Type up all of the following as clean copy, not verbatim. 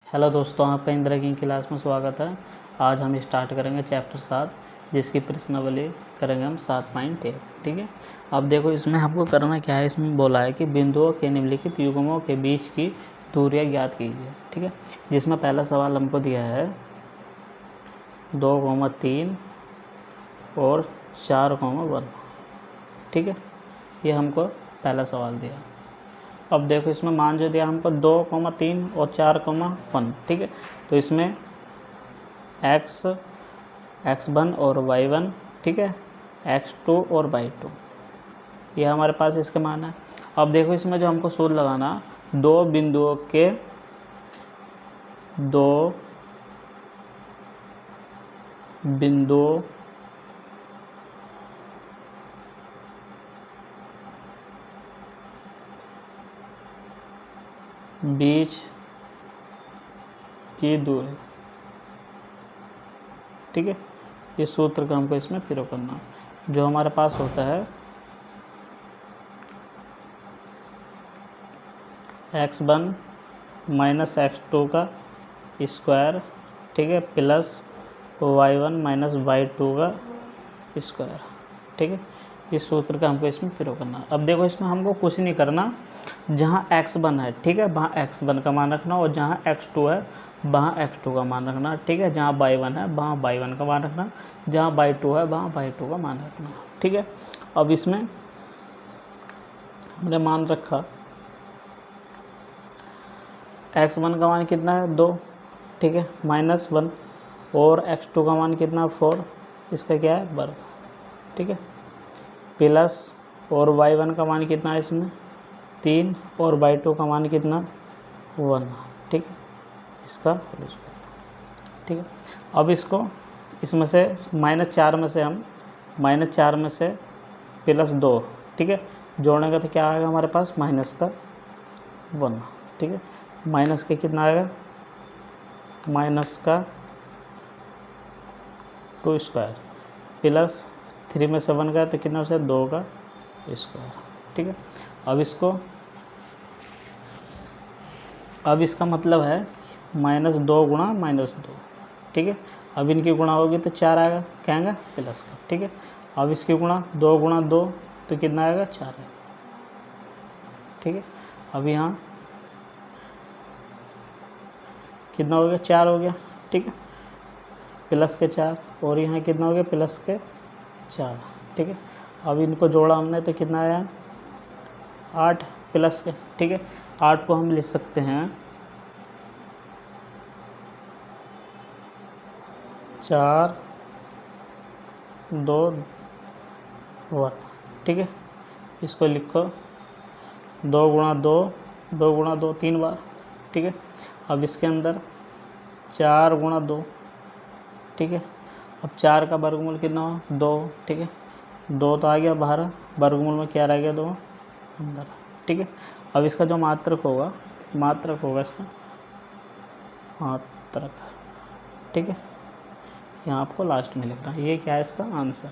Hello दोस्तों, आपका इंदिरा की क्लास में स्वागत है। आज हम स्टार्ट करेंगे चैप्टर 7, जिसकी प्रश्नावली करेंगे हम 7.1। ठीक है। अब देखो, इसमें हमको करना क्या है। इसमें बोला है कि बिंदुओं के निम्नलिखित युग्मों के बीच की दूरियां ज्ञात कीजिए। ठीक है। जिसमें पहला सवाल हमको दिया है 2,3 और 4,1। ठीक है, ये हमको पहला सवाल दिया। अब देखो, इसमें मान जो दिया हमको 2,3 और 4,1। ठीक है, तो इसमें x1 और y1, ठीक है, x2 और y2, ये हमारे पास इसके मान है। अब देखो, इसमें जो हमको सूत्र लगाना, दो बिंदुओं बीच की दूरी। ठीक है, इस सूत्र का हमको इसमें प्रयोग करना, जो हमारे पास होता है x1 माइनस x2 का स्क्वायर, ठीक है, प्लस y1 माइनस y2 का स्क्वायर। ठीक है, इस सूत्र का हमको इसमें प्रयोग करना। अब देखो, इसमें हमको कुछ नहीं करना। जहाँ x1 है, ठीक है, वहाँ x1 का मान रखना, और जहाँ x2 है वहाँ x2 का मान रखना। ठीक है, जहाँ y1 है वहाँ y1 का मान रखना, जहाँ y2 है वहाँ y2 का मान रखना। ठीक है। अब इसमें हमने मान रखा x1 का मान कितना है 2, ठीक है, -1, और x2 का मान कितना 4, इसका क्या है वर्ग। ठीक है, प्लस और y1 का मान कितना है इसमें 3, और y2 का मान कितना 1। ठीक है, इसका होल स्क्वायर। ठीक है, अब इसको इसमें से -4 में से हम -4 में से +2, ठीक है, जोड़ने का तो क्या आएगा हमारे पास -1। ठीक है, माइनस के कितना आएगा -2 स्क्वायर, प्लस 3 में से 1 का तो कितना से 2 का स्क्वायर। ठीक है, अब इसका मतलब है -2 गुणा -2। ठीक है, अब इनकी गुणा होगी तो 4 आएगा, क्या आएगा प्लस का। ठीक है, अब इसकी गुणा 2 गुणा 2 तो कितना आएगा 4 है। ठीक है, अब यहाँ कितना हो गया 4 हो गया। ठीक है, प्लस के 4, और यहाँ कितना हो गया प्लस के 4। ठीक है, अब इनको जोड़ा हमने तो कितना आया 8 प्लस के। ठीक है, 8 को हम लिख सकते हैं 4, 2, 1। ठीक है, इसको लिखो 2 गुणा 2 3 बार। ठीक है, अब इसके अंदर 4 गुणा 2। ठीक है, अब 4 का वर्गमूल कितना हो 2। ठीक है, 2 तो आ गया बाहर, वर्गमूल में क्या रह गया 2 अंदर। ठीक है, अब इसका जो मात्रक होगा इसका मात्रक। ठीक है, यहाँ आपको लास्ट में लिखना है, ये क्या है इसका आंसर।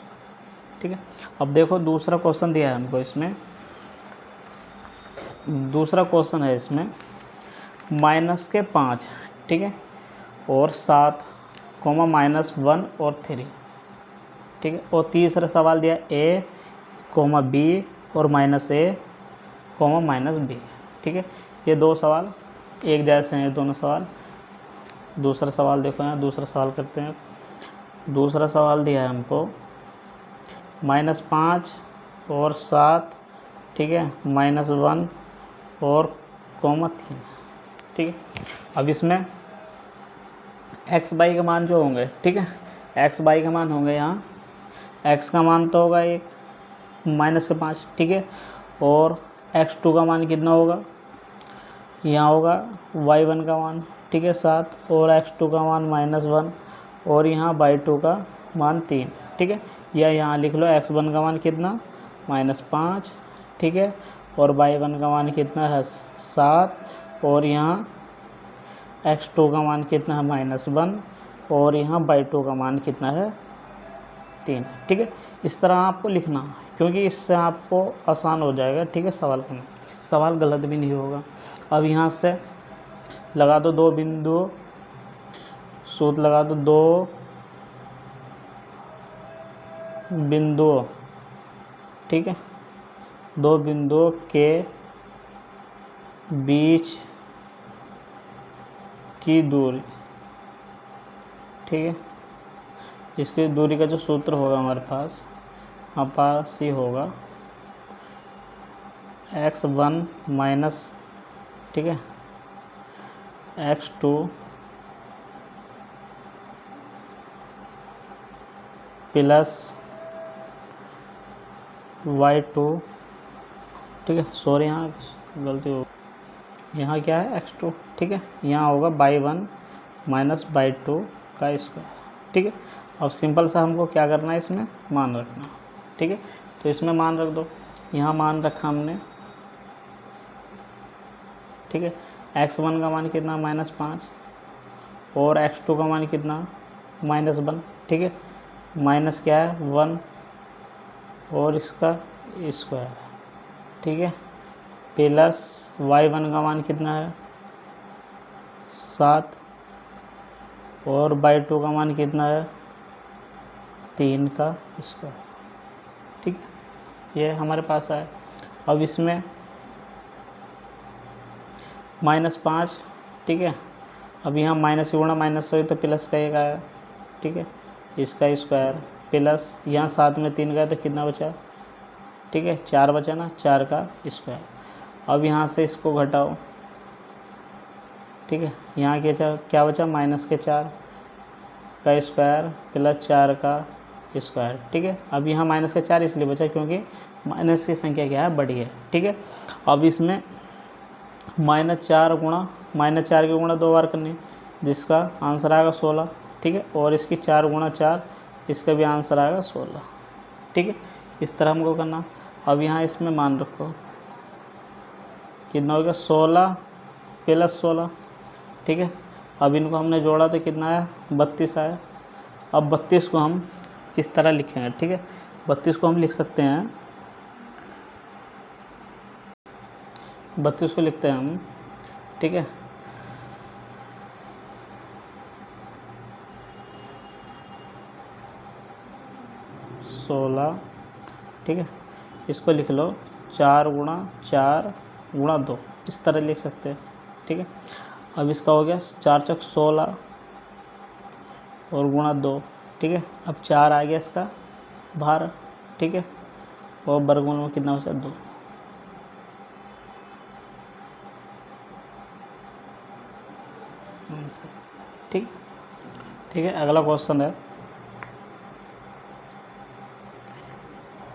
ठीक है, अब देखो दूसरा क्वेश्चन दिया है हमको। इसमें दूसरा क्वेश्चन है इसमें -5, ठीक है, और 7, -1 और 3। ठीक है, और तीसरा सवाल दिया a, b और -a, -b। ठीक है, ये दो सवाल एक जैसे हैं, दोनों सवाल। दूसरा सवाल देखो, यहाँ दूसरा सवाल करते हैं। दूसरा सवाल दिया है हमको -5 और 7, ठीक है, -1 और -3। ठीक है, अब इसमें x बाई के मान जो होंगे, ठीक है, x बाई के मान होंगे यहाँ x का मान तो होगा 1 -5। ठीक है, और x2 का मान कितना होगा, यहाँ होगा y1 का मान, ठीक है 7, और x2 का मान -1, और यहाँ y2 का मान 3। ठीक है, या यहाँ लिख लो x1 का मान कितना -5, ठीक है, और y1 का मान कितना है 7, और यहाँ x2 का मान कितना है -1, और यहाँ y2 का मान कितना है 3। ठीक है, इस तरह आपको लिखना, क्योंकि इससे आपको आसान हो जाएगा। ठीक है, सवाल करना, सवाल गलत भी नहीं होगा। अब यहाँ से लगा दो दो बिंदु, सूत्र लगा दो दो बिंदुओं, ठीक है, दो बिंदुओं के बीच की दूरी, ठीक है। इसकी दूरी का जो सूत्र होगा हमारे पास ये होगा x1 माइनस, ठीक है, x2 प्लस y2, ठीक है, सॉरी यहाँ गलती हो, यहाँ क्या है x2, ठीक है, यहाँ होगा y1 माइनस y2 का स्क्वायर, ठीक है। अब सिंपल सा हमको क्या करना है, इसमें मान रखना, ठीक है। तो इसमें मान रख दो, यहाँ मान रखा हमने, ठीक है। x1 का मान कितना -5 और x2 का मान कितना -1, ठीक है। माइनस क्या है 1 और इसका स्क्वायर, ठीक है, प्लस y1 का मान कितना है 7 और y2 का मान कितना है 3 का स्क्वायर, ठीक है। ये हमारे पास आया। अब इसमें -5, ठीक है। अब यहाँ माइनस की गुणा माइनस हुई तो प्लस का 1 आया, ठीक है, इसका स्क्वायर प्लस यहाँ 7 में 3 गया तो कितना बचा, ठीक है, 4 बचा ना, 4 का स्क्वायर। अब यहाँ से इसको घटाओ, ठीक है, यहाँ क्या बचा -4 का स्क्वायर प्लस 4 का स्क्वायर, ठीक है। अब यहाँ -4 इसलिए बचा क्योंकि माइनस की संख्या क्या है, बड़ी है, ठीक है। अब इसमें -4 की गुणा 2 बार करनी, जिसका आंसर आएगा 16, ठीक है, और इसकी 4 गुणा 4, इसका भी आंसर आएगा 16, ठीक है। इस तरह हमको करना। अब यहाँ इसमें मान रखो कितना होगा 16 प्लस 16, ठीक है। अब इनको हमने जोड़ा तो कितना आया 32 आया। अब 32 को हम किस तरह लिखेंगे, ठीक है, 32 को हम लिख सकते हैं, 32 को लिखते हैं हम, ठीक है, सोलह, ठीक है, इसको लिख लो 4 गुणा 4 गुणा 2, इस तरह लिख सकते हैं, ठीक है। अब इसका हो गया 4 चक 16 और गुणा 2, ठीक है। अब 4 आ गया इसका बाहर, ठीक है, और वर्गमूल में कितना बचा 2, ठीक, ठीक है। अगला क्वेश्चन है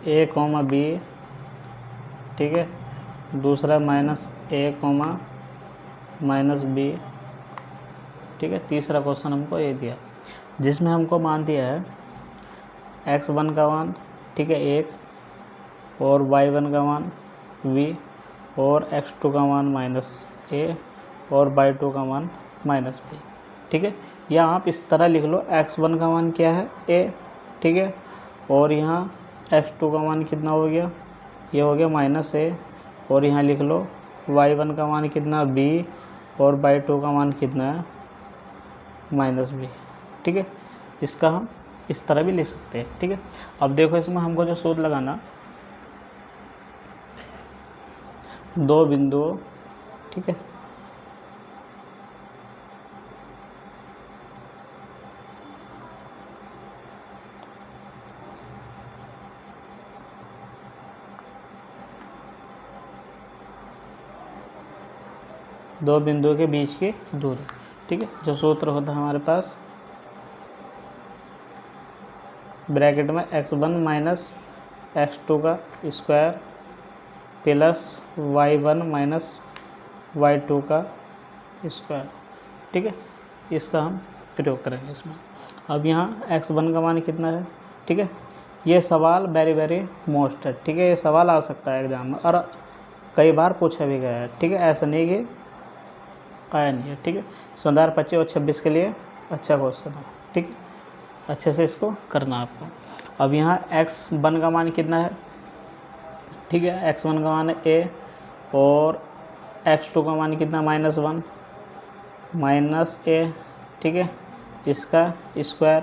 a, b, ठीक है, दूसरा -a, -b, ठीक है। तीसरा क्वेश्चन हमको ये दिया जिसमें हमको मान दिया है x1 का मान, ठीक है, 1 और y1 का मान v और x2 का मान -a और y2 का मान -b, ठीक है। या आप इस तरह लिख लो x1 का मान क्या है a, ठीक है, और यहाँ x2 का मान कितना हो गया, ये हो गया -a, और यहाँ लिख लो y1 का मान कितना b और y2 का मान कितना है -b, ठीक है। इसका हम इस तरह भी लिख सकते हैं, ठीक है। अब देखो इसमें हमको जो सूत्र लगाना, दो बिंदुओं, ठीक है, दो बिंदुओं के बीच की दूरी, ठीक है। जो सूत्र होता है हमारे पास ब्रैकेट में x1 माइनस x2 का square plus y1 minus y2 का स्क्वायर, ठीक है। इसका हम प्रयोग करेंगे इसमें। अब यहाँ x1 का मान कितना है, ठीक है। ये सवाल वेरी वेरी मोस्ट है, ठीक है, ये सवाल आ सकता है एग्जाम में और कई बार पूछा भी गया है, ठीक है, ऐसा नहीं कि आया नहीं है, ठीक है। 2025 और 26 के लिए अच्छा क्वेश्चन है, ठीक है, अच्छे से इसको करना आपको। अब यहाँ x1 का मान कितना है, ठीक है, x1 का मान है a और x2 का मान कितना -1, माइनस ए, ठीक है, इसका स्क्वायर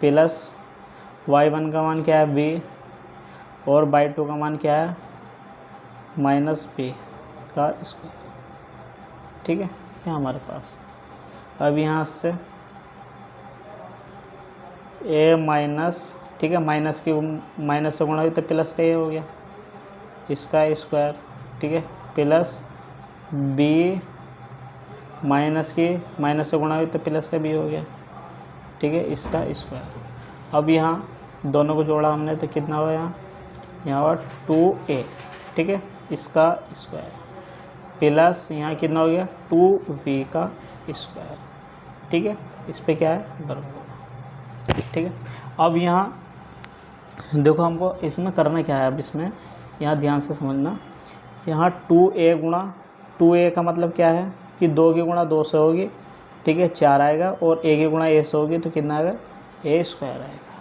प्लस y1 का मान क्या है b, और y2 का मान क्या है माइनस b का स्क्वायर, ठीक है, ये हमारे पास। अब यहाँ से a माइनस, ठीक है, माइनस से गुणा हुई तो प्लस का ये हो गया, इसका स्क्वायर, ठीक है, प्लस b माइनस से गुणा हुई तो प्लस का b हो गया, ठीक है, इसका स्क्वायर। अब यहाँ दोनों को जोड़ा हमने तो कितना हुआ यहाँ हुआ 2a, ठीक है, इसका स्क्वायर प्लस यहाँ कितना हो गया 2v का स्क्वायर, ठीक है, इस पे क्या है वर्गमूल, ठीक है। अब यहाँ देखो हमको इसमें करना क्या है, अब इसमें यहाँ ध्यान से समझना, यहाँ 2a गुणा 2a का मतलब क्या है कि 2 की गुणा 2 से होगी, ठीक है, 4 आएगा, और a की गुणा a से होगी तो कितना आएगा a स्क्वायर आएगा,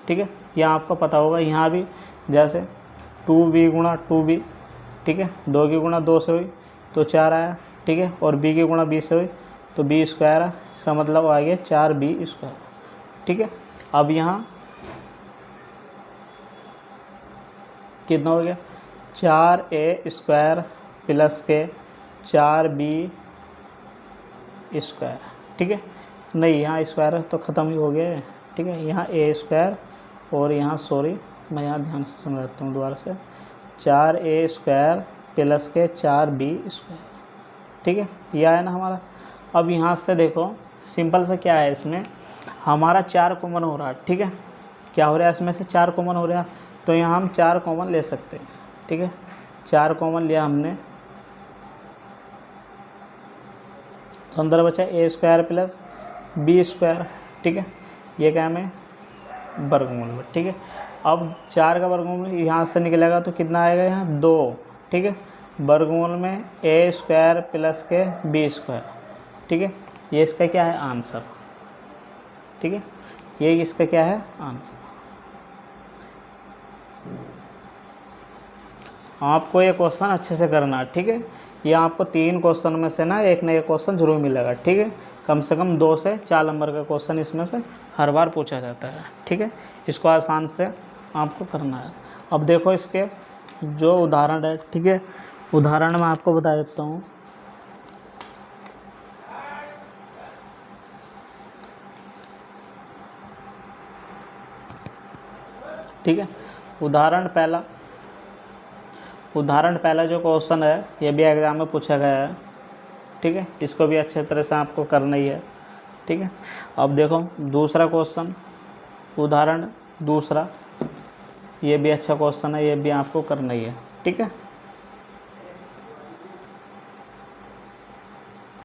ठीक है। यहाँ आपको पता होगा, यहाँ भी जैसे 2v गुणा 2b, ठीक है, 2 की गुणा 2 से हुई तो 4 आया, ठीक है, और b की गुणा b से हुई तो b स्क्वायर है, इसका मतलब आ गया 4b स्क्वायर, ठीक है। अब यहाँ कितना हो गया 4a स्क्वायर प्लस के 4b स्क्वायर, ठीक है, नहीं यहाँ स्क्वायर तो ख़त्म ही हो गया है, ठीक है, यहाँ a स्क्वायर, और यहाँ सॉरी मैं यहाँ ध्यान से समझाता हूँ दोबारा से, 4a स्क्वायर प्लस के 4b स्क्वायर, ठीक है, यह है ना हमारा। अब यहाँ से देखो सिंपल से क्या है, इसमें हमारा 4 कॉमन हो रहा है, ठीक है, क्या हो रहा है इसमें से 4 कॉमन हो रहा है, तो यहाँ हम 4 कॉमन ले सकते हैं, ठीक है, 4 कॉमन लिया हमने तो अंदर बचा a square plus b square, ठीक है, ये क्या है वर्गमूल में, ठीक है। अब 4 का वर्गमूल यहाँ से निकलेगा तो कितना आएगा यहाँ 2, ठीक है, वर्गमूल में a स्क्वायर प्लस के b स्क्वायर, ठीक है, ये इसका क्या है आंसर, ठीक है, ये इसका क्या है आंसर। आपको ये क्वेश्चन अच्छे से करना है, ठीक है, ये आपको 3 क्वेश्चन में से ना एक क्वेश्चन जरूर मिलेगा, ठीक है, कम से कम 2 से 4 नंबर का क्वेश्चन इसमें से हर बार पूछा जाता है, ठीक है, इसको आसान से आपको करना है। अब देखो इसके जो उदाहरण है, ठीक है, उदाहरण मैं आपको बता देता हूँ, ठीक है। उदाहरण पहला जो क्वेश्चन है ये भी एग्जाम में पूछा गया है, ठीक है, इसको भी अच्छे तरह से आपको करना ही है, ठीक है। अब देखो दूसरा क्वेश्चन, उदाहरण दूसरा, ये भी अच्छा क्वेश्चन है, ये भी आपको करना ही है, ठीक है।